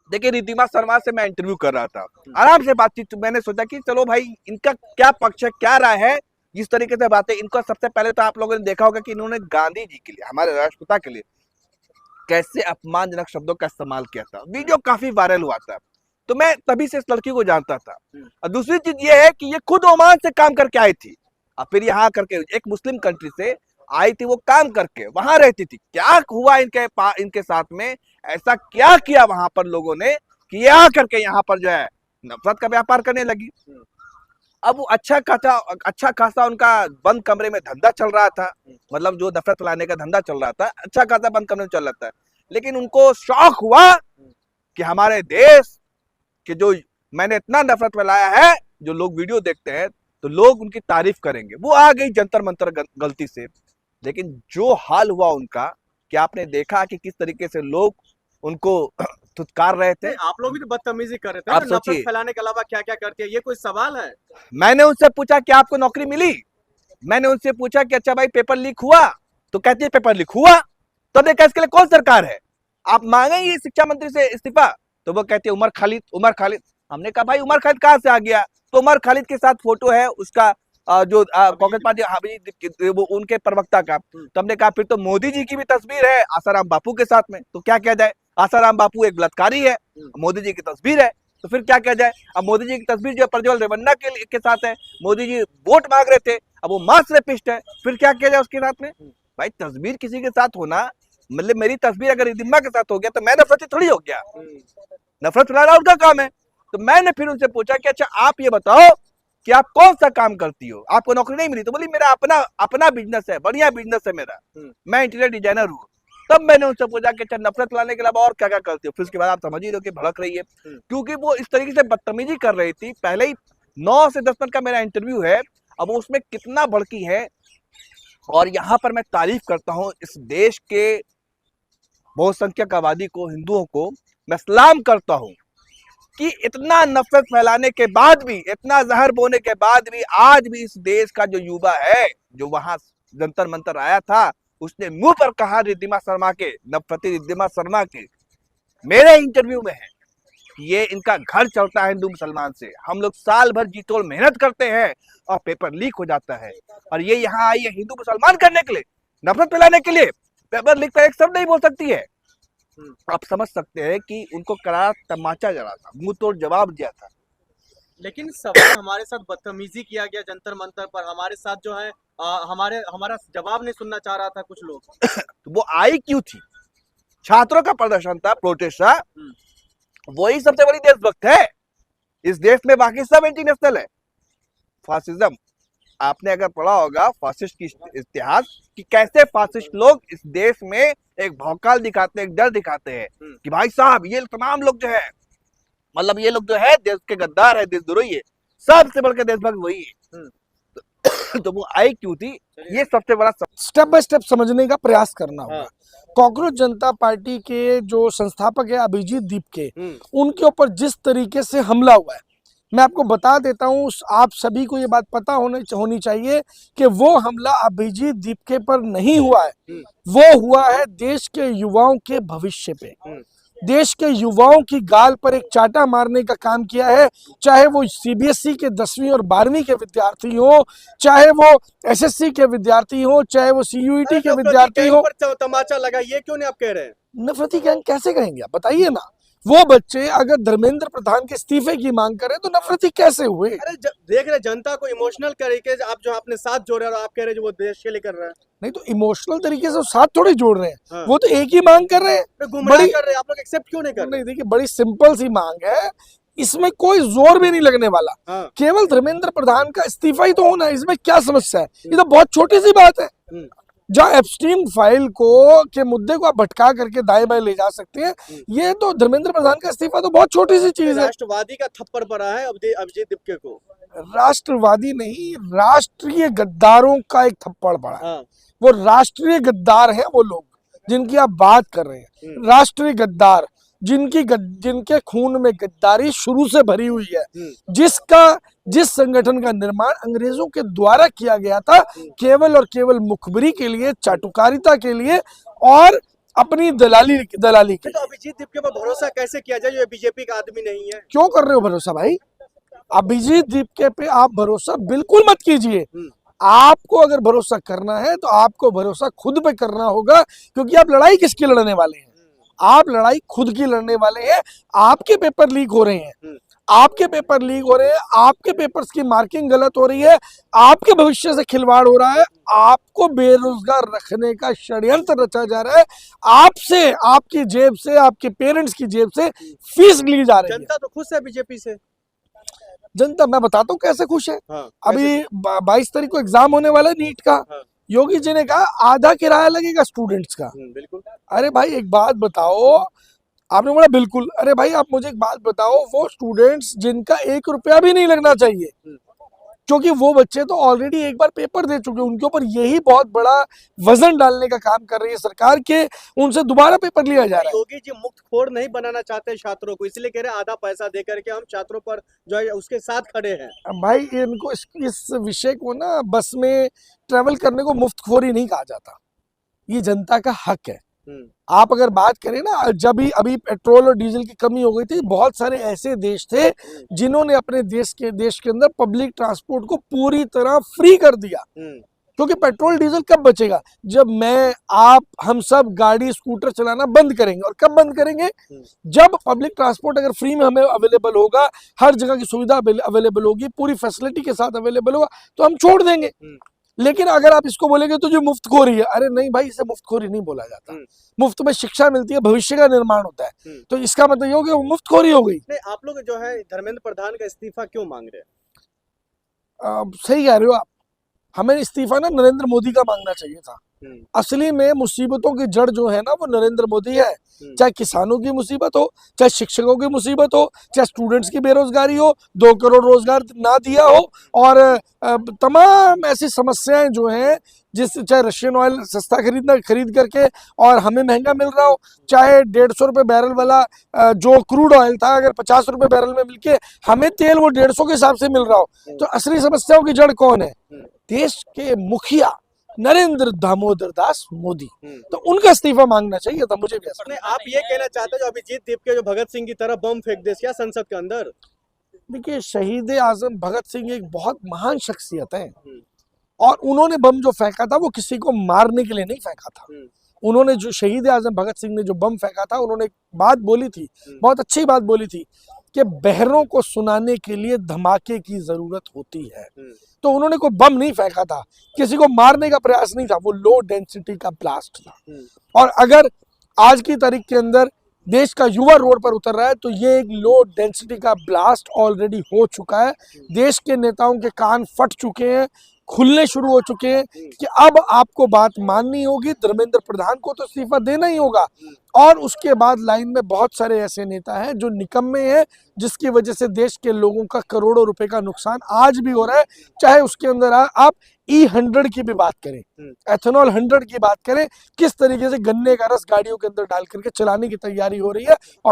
देखिए रिद्धिमा शर्मा से मैं इंटरव्यू कर रहा था, आराम से बातचीत, तो मैंने सोचा कि चलो भाई इनका क्या पक्ष है, क्या राय है, जिस तरीके से बातें। इनको सबसे पहले तो आप लोगों ने देखा होगा कि इन्होंने गांधी जी के लिए, हमारे राष्ट्रपिता के लिए कैसे अपमानजनक शब्दों का इस्तेमाल किया था। वीडियो काफी वायरल हुआ था, तो मैं तभी से इस लड़की को जानता था। और दूसरी चीज ये है कि ये खुद ओमान से काम करके आई थी, और फिर यहाँ करके एक मुस्लिम कंट्री से आई थी, वो काम करके वहां रहती थी। क्या हुआ इनके साथ में, ऐसा क्या किया वहां पर लोगों ने कि ये आकर के यहाँ पर जो है नफरत का व्यापार करने लगी। अब वो अच्छा खासा उनका बंद कमरे में धंधा चल रहा था, मतलब जो नफरत फैलाने का धंधा चल रहा था, अच्छा खासा बंद कमरे में चल रहा था। लेकिन उनको शौक हुआ कि हमारे देश के जो मैंने इतना नफरत फैलाया है, जो लोग वीडियो देखते हैं तो लोग उनकी तारीफ करेंगे। वो आ गई जंतर मंतर गलती से, लेकिन जो हाल हुआ उनका, कि आपने देखा कि किस तरीके से लोग उनको धुतकार रहे थे। आप लोग भी तो बदतमीजी कर रहे थे, आप नफरत सोचिए, फैलाने के अलावा क्या क्या करते हैं, ये कोई सवाल है? मैंने उनसे पूछा कि आपको नौकरी मिली, मैंने उनसे पूछा कि अच्छा भाई पेपर लीक हुआ, तो कहती है पेपर लीक हुआ। तो देखा इसके लिए कौन सरकार है, आप मांगेंगे शिक्षा मंत्री से इस्तीफा, तो वो कहते हैं उमर खालिद। हमने कहा भाई उमर खालिद कहाँ से आ गया, तो उमर खालिद के साथ फोटो है उसका, जो कांग्रेस पार्टी वो उनके प्रवक्ता का। तो हमने कहा फिर तो मोदी जी की भी तस्वीर है आसाराम बापू के साथ में, तो क्या किया जाए, आसाराम बापू एक बलात्कारी है, मोदी जी की तस्वीर है, तो फिर क्या किया जाए। अब मोदी जी की तस्वीर जो प्रज्वल रेवन्ना के साथ है, मोदी जी वोट मांग रहे थे, अब वो मास रेपिस्ट है, फिर क्या किया जाए उसके साथ में। भाई तस्वीर किसी के साथ होना, मतलब मेरी तस्वीर अगर रिद्धिमा के साथ हो गया तो मैं नफरती थोड़ी हो गया, नफरत फैलाना उनका काम है। तो मैंने फिर उनसे पूछा कि अच्छा आप ये बताओ कि आप कौन सा काम करती हो, आपको नौकरी नहीं मिली, तो बोली मेरा अपना बिजनेस है, बढ़िया बिजनेस है मेरा, मैं इंटीरियर डिजाइनर हूँ। तब मैंने उनसे पूछा कि अच्छा नफरत लाने के अलावा और क्या क्या करती हो, फिर उसके बाद आप समझ ही रहे हो कि भड़क रही है, क्योंकि वो इस तरीके से बदतमीजी कर रही थी। पहले ही 9 से 10 मिनट का मेरा इंटरव्यू है, अब उसमें कितना भड़की है। और यहाँ पर मैं तारीफ करता हूँ इस देश के बहुसंख्यक आबादी को, हिंदुओं को मैं सलाम करता हूँ कि इतना नफरत फैलाने के बाद भी, इतना जहर बोने के बाद भी, आज भी इस देश का जो युवा है, जो वहां जंतर मंतर आया था, उसने मुंह पर कहा रिद्धिमा शर्मा के, नफरती रिद्धिमा शर्मा के, मेरे इंटरव्यू में है, ये इनका घर चलता है हिंदू मुसलमान से, हम लोग साल भर जी तोड़ मेहनत करते हैं और पेपर लीक हो जाता है, और ये यहाँ आई है हिंदू मुसलमान करने के लिए, नफरत फैलाने के लिए। पेपर लीक पर एक शब्द नहीं बोल सकती है। आप समझ सकते हैं कि उनको करारा तमाचा जड़ा था, मुंह तोड़ जवाब दिया था। लेकिन सवाल हमारे साथ बदतमीजी किया गया जंतर मंतर पर, हमारे साथ जो है हमारा जवाब नहीं सुनना चाह रहा था कुछ लोग। तो वो आई क्यों थी, छात्रों का प्रदर्शन था, प्रोटेस्ट था, वही सबसे बड़ी देशभक्त है इस देश में, बाकी सब एंटी नेशनल है। फासिज्म, आपने अगर पढ़ा होगा फासिस्ट की इतिहास, कि कैसे फासिस्ट लोग इस देश में एक भौकाल दिखाते हैं, एक डर दिखाते हैं कि भाई साहब ये तमाम लोग जो है, मतलब ये लोग जो है देश के गद्दार है, देशद्रोही है, सबसे बढ़कर देशभक्त वही है। तो वो आई क्यों थी, ये सबसे बड़ा स्टेप बाय स्टेप समझने का प्रयास करना होगा। कांग्रेस जनता पार्टी के जो संस्थापक है अभिजीत दीप के, उनके ऊपर जिस तरीके से हमला हुआ है, मैं आपको बता देता हूं, आप सभी को ये बात पता होनी चाहिए कि वो हमला अभिजीत दीपके पर नहीं हुआ है, वो हुआ है देश के युवाओं के भविष्य पे, देश के युवाओं की गाल पर एक चाटा मारने का काम किया है। चाहे वो सीबीएसई के 10वीं और 12वीं के विद्यार्थी हो, चाहे वो एसएससी के विद्यार्थी हो, चाहे वो सीयूईटी के विद्यार्थी हो। तमाचा लगा, ये क्यों नहीं आप कह रहे हैं? नफरती गैंग कैसे कहेंगे आप बताइए ना। वो बच्चे अगर धर्मेंद्र प्रधान के इस्तीफे की मांग करें तो नफरती कैसे हुए? अरे देख रहे जनता को इमोशनल तरीके से आप जो अपने साथ जोड़ रहे हैं, और आप कह रहे हैं जो वो देश के लिए कर रहा है। नहीं तो इमोशनल तरीके से साथ थोड़ी जोड़ रहे हैं, वो तो एक ही मांग कर रहे हैं, बड़ी कर रहे हैं, आप लोग एक्सेप्ट क्यों नहीं कर रहे? नहीं देखिए, बड़ी सिंपल सी मांग है, इसमें कोई जोर भी नहीं लगने वाला। केवल धर्मेंद्र प्रधान का इस्तीफा ही तो होना है, इसमें क्या समस्या है? ये तो बहुत छोटी सी बात है। जहाँ एप्स्टीन फाइल के मुद्दे को आप भटका करके दाएं बाएं ले जा सकते हैं, ये तो धर्मेंद्र प्रधान का इस्तीफा तो बहुत छोटी सी चीज है। राष्ट्रवादी का थप्पड़ पड़ा है अभिजीत दीपके को। राष्ट्रवादी नहीं, राष्ट्रीय गद्दारों का एक थप्पड़ पड़ा। वो राष्ट्रीय गद्दार हैं वो लोग जिनकी आप बात कर रहे हैं, राष्ट्रीय गद्दार जिनके खून में गद्दारी शुरू से भरी हुई है, जिस संगठन का निर्माण अंग्रेजों के द्वारा किया गया था केवल और केवल मुखबरी के लिए, चाटुकारिता के लिए, और अपनी दलाली के। तो अभिजीत दीप के ऊपर भरोसा कैसे किया जाए, ये बीजेपी का आदमी नहीं है? क्यों कर रहे हो भरोसा भाई? अभिजीत दीप के पे आप भरोसा बिल्कुल मत कीजिए। आपको अगर भरोसा करना है तो आपको भरोसा खुद पे करना होगा, क्योंकि आप लड़ाई किसकी लड़ने वाले हैं? आप लड़ाई खुद की लड़ने वाले हैं। आपके पेपर लीक हो रहे हैं, आपके पेपर लीक हो रहे हैं, आपके पेपर्स की मार्किंग गलत हो रही है, आपके भविष्य से खिलवाड़ हो रहा है, आपको बेरोजगार रखने का षड्यंत्र रचा जा रहा है, आपसे, आपकी जेब से, आपके पेरेंट्स की जेब से फीस ली जा रही है। जनता तो खुश है बीजेपी से। जनता, मैं बताता हूँ कैसे खुश है। हाँ, अभी 22 तारीख को एग्जाम होने वाला है नीट का। हाँ। योगी जी ने कहा आधा किराया लगेगा स्टूडेंट्स का। बिल्कुल। अरे भाई एक बात बताओ, आपने बोला बिल्कुल, अरे भाई आप मुझे एक बात बताओ, वो स्टूडेंट्स जिनका 1 रुपया भी नहीं लगना चाहिए, क्योंकि वो बच्चे तो ऑलरेडी एक बार पेपर दे चुके, उनके ऊपर यही बहुत बड़ा वजन डालने का काम कर रही है सरकार के उनसे दोबारा पेपर लिया जा रहा है। योगी जी मुफ्तखोर नहीं बनाना चाहते छात्रों को, इसलिए कह रहे हैं आधा पैसा दे करके हम छात्रों पर जो है उसके साथ खड़े हैं। भाई इनको इस विषय को ना, बस में ट्रेवल करने को मुफ्तखोरी नहीं कहा जाता, ये जनता का हक है। आप अगर बात करें ना, जब ही अभी पेट्रोल और डीजल की कमी हो गई थी, बहुत सारे ऐसे देश थे जिन्होंने अपने देश के अंदर पब्लिक ट्रांसपोर्ट को पूरी तरह फ्री कर दिया, क्योंकि पेट्रोल डीजल कब बचेगा? जब मैं, आप, हम सब गाड़ी स्कूटर चलाना बंद करेंगे। और कब बंद करेंगे? जब पब्लिक ट्रांसपोर्ट अगर फ्री में हमें अवेलेबल होगा, हर जगह की सुविधा अवेलेबल होगी, पूरी फैसिलिटी के साथ अवेलेबल होगा, तो हम छोड़ देंगे। लेकिन अगर आप इसको बोलेंगे तो जो मुफ्तखोरी है, अरे नहीं भाई, इसे मुफ्तखोरी नहीं बोला जाता। मुफ्त में शिक्षा मिलती है, भविष्य का निर्माण होता है, तो इसका मतलब ये हो गया वो मुफ्तखोरी हो गई। नहीं, आप लोग जो है धर्मेंद्र प्रधान का इस्तीफा क्यों मांग रहे हैं? सही कह रहे हो आप, हमें इस्तीफा ना नरेंद्र मोदी का मांगना चाहिए था। असली में मुसीबतों की जड़ जो है ना, वो नरेंद्र मोदी है। चाहे किसानों की मुसीबत हो, चाहे शिक्षकों की मुसीबत हो, चाहे स्टूडेंट्स की बेरोजगारी हो, 2 करोड़ रोजगार ना दिया हो, और तमाम ऐसी समस्याएं जो हैं, जिससे चाहे रशियन ऑयल सस्ता खरीद करके और हमें महंगा मिल रहा हो, चाहे 150 रुपए बैरल वाला जो क्रूड ऑयल था, अगर 50 रुपए बैरल में मिलके हमें तेल वो 150 के हिसाब से मिल रहा हो, तो असली समस्याओं की जड़ कौन है? देश के मुखिया नरेंद्र दामोदर दास मोदी। तो उनका इस्तीफा मांगना चाहिए था, मुझे भी ऐसा। नहीं, आप ये कहना चाहते हैं जो अभिजीत दीप के जो भगत सिंह की तरह बम फेंक दे क्या संसद के अंदर? देखिए, शहीद आजम भगत सिंह एक बहुत महान शख्सियत है, और उन्होंने बम जो फेंका था वो किसी को मारने के लिए नहीं फेंका था। उन्होंने जो शहीद आजम भगत सिंह ने जो बम फेंका था, उन्होंने एक बात बोली थी, बहुत अच्छी बात बोली थी, कि बहरों को सुनाने के लिए धमाके की जरूरत होती है। तो उन्होंने कोई बम नहीं फेंका था, किसी को मारने का प्रयास नहीं था, वो लो डेंसिटी का ब्लास्ट था। और अगर आज की तारीख के अंदर देश का युवा रोड पर उतर रहा है, तो ये एक लो डेंसिटी का ब्लास्ट ऑलरेडी हो चुका है। देश के नेताओं के कान फट चुके हैं, खुलने शुरू हो चुके हैं कि अब आपको बात माननी होगी, धर्मेंद्र प्रधान को तो इस्तीफा देना ही होगा। और उसके बाद लाइन में बहुत सारे ऐसे नेता हैं जो निकम्मे हैं, जिसकी वजह से देश के लोगों का करोड़ों रुपए का नुकसान आज भी हो रहा है। चाहे उसके अंदर आप E100 की भी बात करें, एथेनॉल 100 की बात करें, किस तरीके से गन्ने का रस गाड़ियों के अंदर डाल करके चलाने की तैयारी हो रही है, और